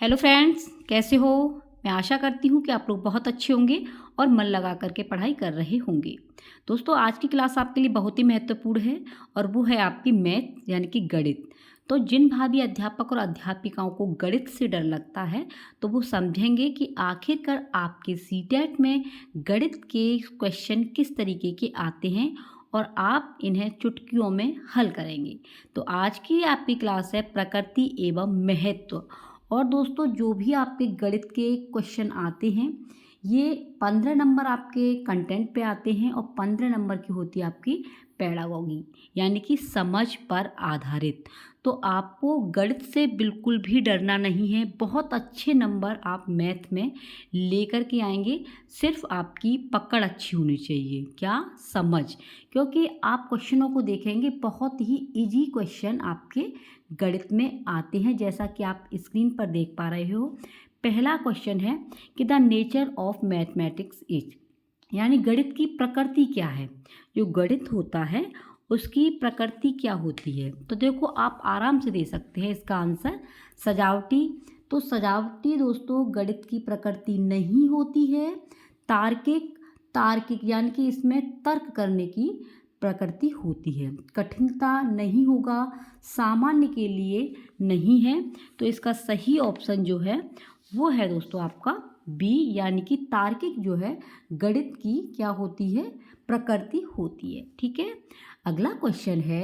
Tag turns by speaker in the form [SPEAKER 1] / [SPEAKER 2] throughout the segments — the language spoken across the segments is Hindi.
[SPEAKER 1] हेलो फ्रेंड्स, कैसे हो। मैं आशा करती हूँ कि आप लोग बहुत अच्छे होंगे और मन लगा करके पढ़ाई कर रहे होंगे। दोस्तों, आज की क्लास आपके लिए बहुत ही महत्वपूर्ण है और वो है आपकी मैथ यानी कि गणित। तो जिन भावी अध्यापक और अध्यापिकाओं को गणित से डर लगता है तो वो समझेंगे कि आखिरकार आपके सीटेट में गणित के क्वेश्चन किस तरीके के आते हैं और आप इन्हें चुटकियों में हल करेंगे। तो आज की आपकी क्लास है प्रकृति एवं महत्व। और दोस्तों, जो भी आपके गणित के क्वेश्चन आते हैं ये 15 नंबर आपके कंटेंट पे आते हैं और 15 नंबर की होती है आपकी पेडागोगी यानी कि समझ पर आधारित। तो आपको गणित से बिल्कुल भी डरना नहीं है। बहुत अच्छे नंबर आप मैथ में लेकर के आएंगे। सिर्फ आपकी पकड़ अच्छी होनी चाहिए, क्या, समझ। क्योंकि आप क्वेश्चनों को देखेंगे, बहुत ही इजी क्वेश्चन आपके गणित में आते हैं, जैसा कि आप स्क्रीन पर देख पा रहे हो। पहला क्वेश्चन है कि the nature of mathematics is, यानी गणित की प्रकृति क्या है। जो गणित होता है उसकी प्रकृति क्या होती है। तो देखो, आप आराम से दे सकते हैं इसका आंसर सजावटी। तो सजावटी दोस्तों गणित की प्रकृति नहीं होती है। तार्किक, तार्किक यानी कि इसमें तर्क करने की प्रकृति होती है। कठिनता नहीं होगा, सामान्य के लिए नहीं है। तो इसका सही ऑप्शन जो है वो है दोस्तों आपका बी, यानी कि तार्किक जो है गणित की क्या होती है, प्रकृति होती है। ठीक है। अगला क्वेश्चन है,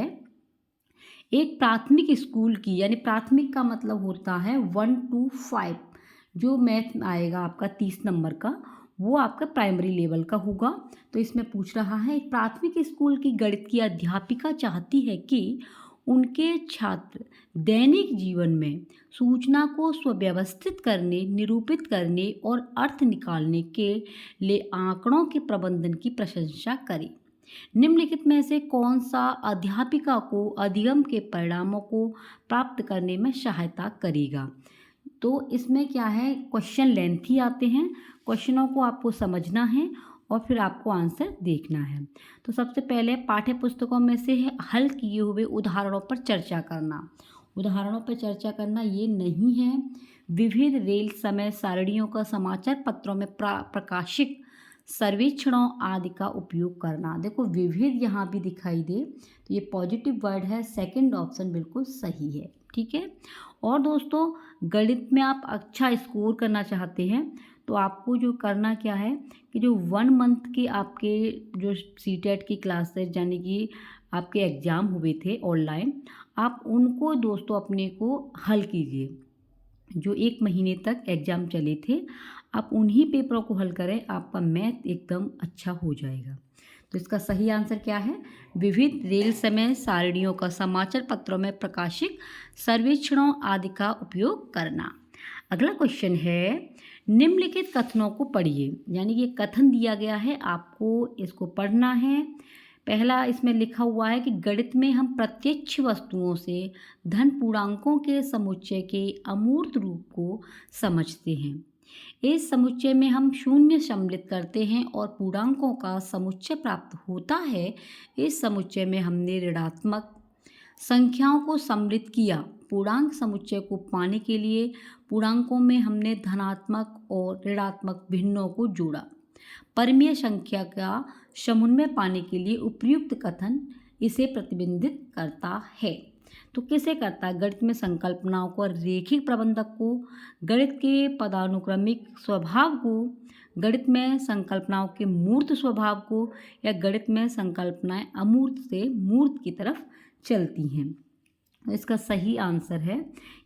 [SPEAKER 1] एक प्राथमिक स्कूल की, यानी प्राथमिक का मतलब होता है 1 to 5, जो मैथ आएगा आपका 30 नंबर का वो आपका प्राइमरी लेवल का होगा। तो इसमें पूछ रहा है, एक प्राथमिक स्कूल की गणित की अध्यापिका चाहती है कि उनके छात्र दैनिक जीवन में सूचना को सुव्यवस्थित करने, निरूपित करने और अर्थ निकालने के लिए आंकड़ों के प्रबंधन की प्रशंसा करें। निम्नलिखित में से कौन सा अध्यापिका को अधिगम के परिणामों को प्राप्त करने में सहायता करेगा। तो इसमें क्या है, क्वेश्चन लेंथी आते हैं, क्वेश्चनों को आपको समझना है और फिर आपको आंसर देखना है। तो सबसे पहले पाठ्य पुस्तकों में से हल किए हुए उदाहरणों पर चर्चा करना। उदाहरणों पर चर्चा करना ये नहीं है। विविध रेल समय सारणियों का समाचार पत्रों में प्रकाशित सर्वेक्षणों आदि का उपयोग करना। देखो, विविध यहाँ भी दिखाई दे तो ये पॉजिटिव वर्ड है, सेकंड ऑप्शन बिल्कुल सही है। ठीक है। और दोस्तों, गणित में आप अच्छा स्कोर करना चाहते हैं तो आपको जो करना क्या है कि जो 1 मंथ के आपके जो सीटेट की क्लासेस यानी कि आपके एग्ज़ाम हुए थे ऑनलाइन, आप उनको दोस्तों अपने को हल कीजिए। जो 1 महीने तक एग्ज़ाम चले थे आप उन्हीं पेपरों को हल करें, आपका मैथ एकदम अच्छा हो जाएगा। तो इसका सही आंसर क्या है, विविध रेल समय सारणियों का समाचार पत्रों में प्रकाशित सर्वेक्षणों आदि का उपयोग करना। अगला क्वेश्चन है, निम्नलिखित कथनों को पढ़िए, यानी ये कथन दिया गया है, आपको इसको पढ़ना है। पहला इसमें लिखा हुआ है कि गणित में हम प्रत्यक्ष वस्तुओं से धन पूर्णांकों के समुच्चय के अमूर्त रूप को समझते हैं। इस समुच्चय में हम शून्य सम्मिलित करते हैं और पूर्णांकों का समुच्चय प्राप्त होता है। इस समुच्चय में हमने ऋणात्मक संख्याओं को सम्मिलित किया। पूर्णांक समुच्चय को पाने के लिए पूर्णांकों में हमने धनात्मक और ऋणात्मक भिन्नों को जोड़ा। परमीय संख्या का समन्वय पाने के लिए उपयुक्त कथन इसे प्रतिबिंबित करता है। तो किसे करता है, गणित में संकल्पनाओं को, रेखिक प्रबंधक को, गणित के पदानुक्रमिक स्वभाव को, गणित में संकल्पनाओं के मूर्त स्वभाव को, या गणित में संकल्पनाएं अमूर्त से मूर्त की तरफ चलती हैं। इसका सही आंसर है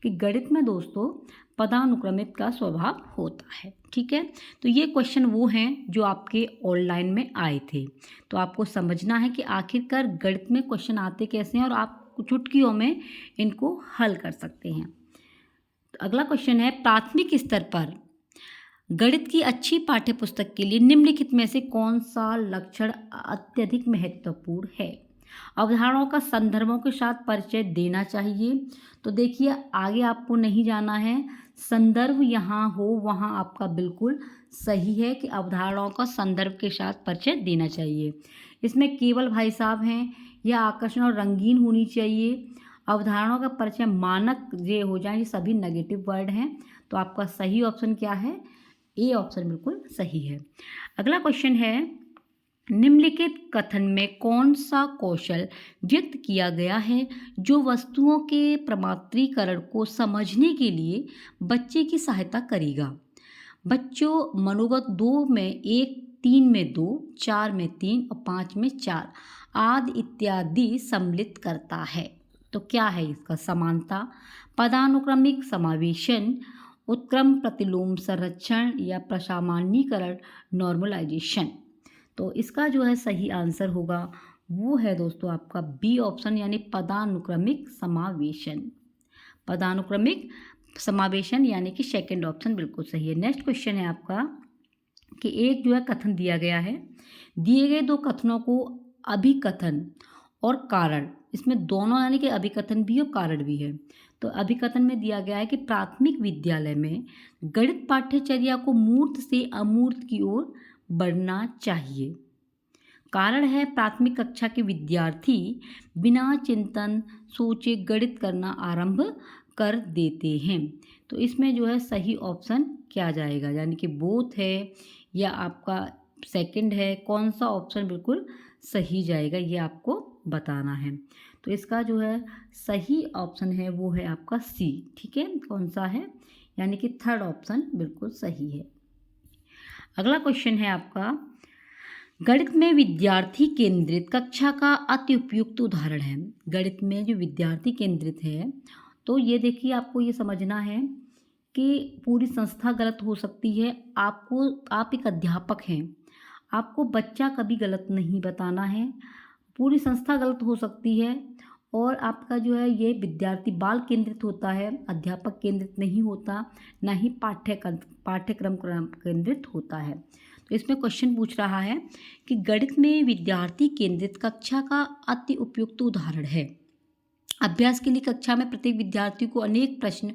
[SPEAKER 1] कि गणित में दोस्तों पदानुक्रमित का स्वभाव होता है। ठीक है। तो ये क्वेश्चन वो हैं जो आपके ऑनलाइन में आए थे। तो आपको समझना है कि आखिरकार गणित में क्वेश्चन आते कैसे हैं और आप चुटकियों में इनको हल कर सकते हैं। तो अगला क्वेश्चन है, प्राथमिक स्तर पर गणित की अच्छी पाठ्य पुस्तक के लिए निम्नलिखित में से कौन सा लक्षण अत्यधिक महत्वपूर्ण है। अवधारणाओं का संदर्भों के साथ परिचय देना चाहिए। तो देखिए, आगे आपको नहीं जाना है, संदर्भ यहाँ हो वहाँ आपका बिल्कुल सही है कि अवधारणाओं का संदर्भ के साथ परिचय देना चाहिए। इसमें केवल भाई साहब हैं, यह आकर्षण और रंगीन होनी चाहिए। अवधारणाओं का परिचय मानक ये हो जाए, ये सभी नेगेटिव वर्ड हैं। तो आपका सही ऑप्शन क्या है? ए ऑप्शन बिल्कुल सही है। अगला क्वेश्चन है, निम्नलिखित कथन में कौन सा कौशल व्यक्त किया गया है जो वस्तुओं के प्रमात्रीकरण को समझने के लिए बच्चे की सहायता करेगा? बच्चों मनोगत 2 में 1, 3 में 2, 4 में 3 और 5 में 4 आदि इत्यादि सम्मिलित करता है। तो क्या है इसका? समानता, पदानुक्रमिक समावेशन, उत्क्रम प्रतिलोम संरक्षण या प्रसामान्यीकरण नॉर्मलाइजेशन। तो इसका जो है सही आंसर होगा वो है दोस्तों आपका बी ऑप्शन, यानी पदानुक्रमिक समावेशन। पदानुक्रमिक समावेशन यानी कि सेकंड ऑप्शन बिल्कुल सही है। नेक्स्ट क्वेश्चन है आपका कि एक जो है कथन दिया गया है, दिए गए दो कथनों को अभिकथन और कारण, इसमें दोनों यानी कि अभिकथन भी और कारण भी है। तो अभिकथन में दिया गया है कि प्राथमिक विद्यालय में गणित पाठ्यचर्या को मूर्त से अमूर्त की ओर बढ़ना चाहिए। कारण है प्राथमिक कक्षा के विद्यार्थी बिना चिंतन सोचे गणित करना आरंभ कर देते हैं। तो इसमें जो है सही ऑप्शन क्या जाएगा, यानी कि बोथ है या आपका सेकंड है, कौन सा ऑप्शन बिल्कुल सही जाएगा ये आपको बताना है। तो इसका जो है सही ऑप्शन है वो है आपका सी। ठीक है, कौन सा है? यानी कि थर्ड ऑप्शन बिल्कुल सही है। अगला क्वेश्चन है आपका, गणित में विद्यार्थी केंद्रित कक्षा का अति उपयुक्त उदाहरण है। गणित में जो विद्यार्थी केंद्रित है, तो ये देखिए आपको ये समझना है कि पूरी संस्था गलत हो सकती है। आप एक अध्यापक हैं, आपको बच्चा कभी गलत नहीं बताना है। पूरी संस्था गलत हो सकती है और आपका जो है ये विद्यार्थी बाल केंद्रित होता है, अध्यापक केंद्रित नहीं होता, ना ही पाठ्यक्रम केंद्रित होता है। तो इसमें क्वेश्चन पूछ रहा है कि गणित में विद्यार्थी केंद्रित कक्षा का अति उपयुक्त उदाहरण है। अभ्यास के लिए कक्षा में प्रत्येक विद्यार्थी को अनेक प्रश्न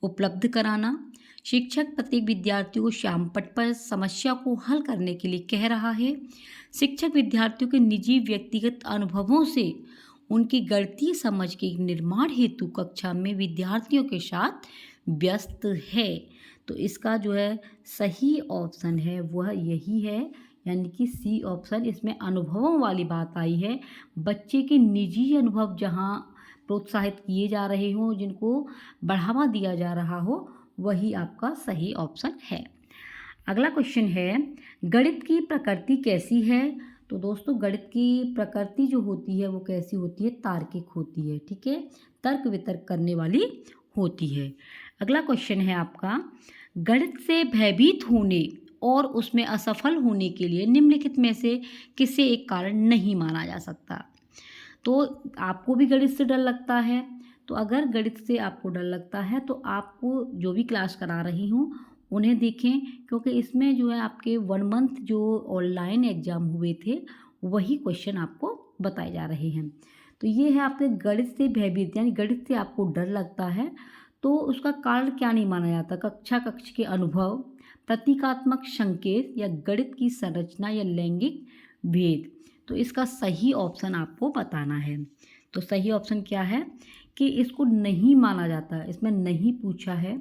[SPEAKER 1] उपलब्ध कराना, शिक्षक प्रत्येक विद्यार्थी को श्यामपट्ट पर समस्या को हल करने के लिए कह रहा है, शिक्षक विद्यार्थियों के निजी व्यक्तिगत अनुभवों से उनकी गणितीय समझ के निर्माण हेतु कक्षा में विद्यार्थियों के साथ व्यस्त है। तो इसका जो है सही ऑप्शन है वह यही है, यानी कि सी ऑप्शन। इसमें अनुभवों वाली बात आई है, बच्चे के निजी अनुभव जहाँ प्रोत्साहित किए जा रहे हों, जिनको बढ़ावा दिया जा रहा हो, वही आपका सही ऑप्शन है। अगला क्वेश्चन है, गणित की प्रकृति कैसी है? तो दोस्तों गणित की प्रकृति जो होती है वो कैसी होती है? तार्किक होती है। ठीक है, तर्क वितर्क करने वाली होती है। अगला क्वेश्चन है आपका, गणित से भयभीत होने और उसमें असफल होने के लिए निम्नलिखित में से किसे एक कारण नहीं माना जा सकता? तो आपको भी गणित से डर लगता है, तो अगर गणित से आपको डर लगता है तो आपको जो भी क्लास करा रही हूँ उन्हें देखें, क्योंकि इसमें जो है आपके 1 मंथ जो ऑनलाइन एग्ज़ाम हुए थे वही क्वेश्चन आपको बताए जा रहे हैं। तो ये है आपके गणित से भयभीत, यानी गणित से आपको डर लगता है तो उसका कारण क्या नहीं माना जाता? कक्ष के अनुभव, प्रतीकात्मक संकेत या गणित की संरचना या लैंगिक भेद। तो इसका सही ऑप्शन आपको बताना है। तो सही ऑप्शन क्या है कि इसको नहीं माना जाता, इसमें नहीं पूछा है,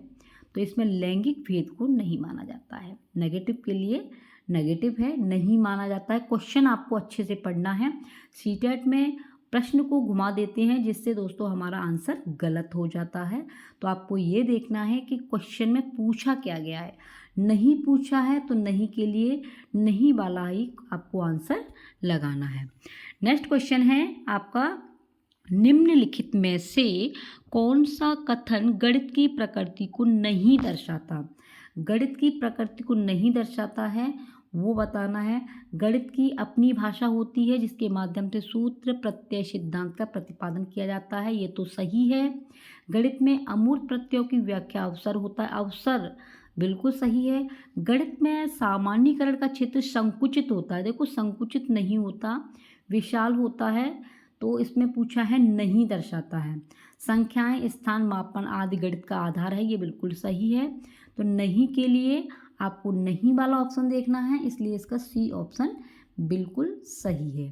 [SPEAKER 1] तो इसमें लैंगिक भेद को नहीं माना जाता है। नेगेटिव के लिए नेगेटिव है, नहीं माना जाता है। क्वेश्चन आपको अच्छे से पढ़ना है। सीटेट में प्रश्न को घुमा देते हैं जिससे दोस्तों हमारा आंसर गलत हो जाता है। तो आपको ये देखना है कि क्वेश्चन में पूछा क्या गया है। नहीं पूछा है तो नहीं के लिए नहीं वाला ही आपको आंसर लगाना है। नेक्स्ट क्वेश्चन है आपका, निम्नलिखित में से कौन सा कथन गणित की प्रकृति को नहीं दर्शाता? गणित की प्रकृति को नहीं दर्शाता है वो बताना है। गणित की अपनी भाषा होती है जिसके माध्यम से सूत्र प्रत्यय सिद्धांत का प्रतिपादन किया जाता है, ये तो सही है। गणित में अमूर्त प्रत्ययों की व्याख्या अवसर होता है, अवसर बिल्कुल सही है। गणित में सामान्यीकरण का क्षेत्र संकुचित होता है, देखो संकुचित नहीं होता, विशाल होता है। तो इसमें पूछा है नहीं दर्शाता है। संख्याएं, स्थान, मापन आदि गणित का आधार है, ये बिल्कुल सही है। तो नहीं के लिए आपको नहीं वाला ऑप्शन देखना है, इसलिए इसका सी ऑप्शन बिल्कुल सही है।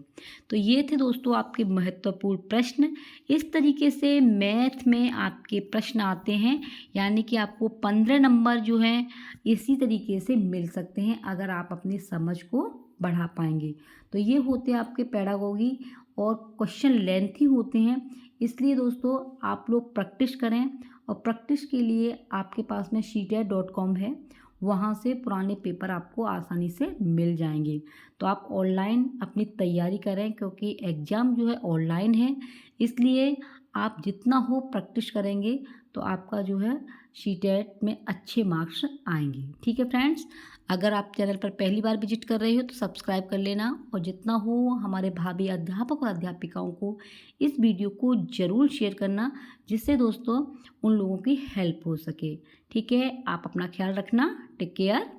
[SPEAKER 1] तो ये थे दोस्तों आपके महत्वपूर्ण प्रश्न। इस तरीके से मैथ में आपके प्रश्न आते हैं, यानी कि आपको 15 नंबर जो हैं इसी तरीके से मिल सकते हैं अगर आप अपनी समझ को बढ़ा पाएंगे। तो ये होते हैं आपके पेडागोगी और क्वेश्चन लेंथी होते हैं, इसलिए दोस्तों आप लोग प्रैक्टिस करें। और प्रैक्टिस के लिए आपके पास में sheeted.com है, वहाँ से पुराने पेपर आपको आसानी से मिल जाएंगे। तो आप ऑनलाइन अपनी तैयारी करें, क्योंकि एग्ज़ाम जो है ऑनलाइन है, इसलिए आप जितना हो प्रैक्टिस करेंगे तो आपका जो है शीटेट में अच्छे मार्क्स आएंगे। ठीक है फ्रेंड्स, अगर आप चैनल पर पहली बार विजिट कर रहे हो तो सब्सक्राइब कर लेना, और जितना हो हमारे भाभी अध्यापक और अध्यापिकाओं को इस वीडियो को ज़रूर शेयर करना, जिससे दोस्तों उन लोगों की हेल्प हो सके। ठीक है, आप अपना ख्याल रखना। Take care,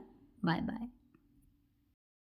[SPEAKER 1] bye bye.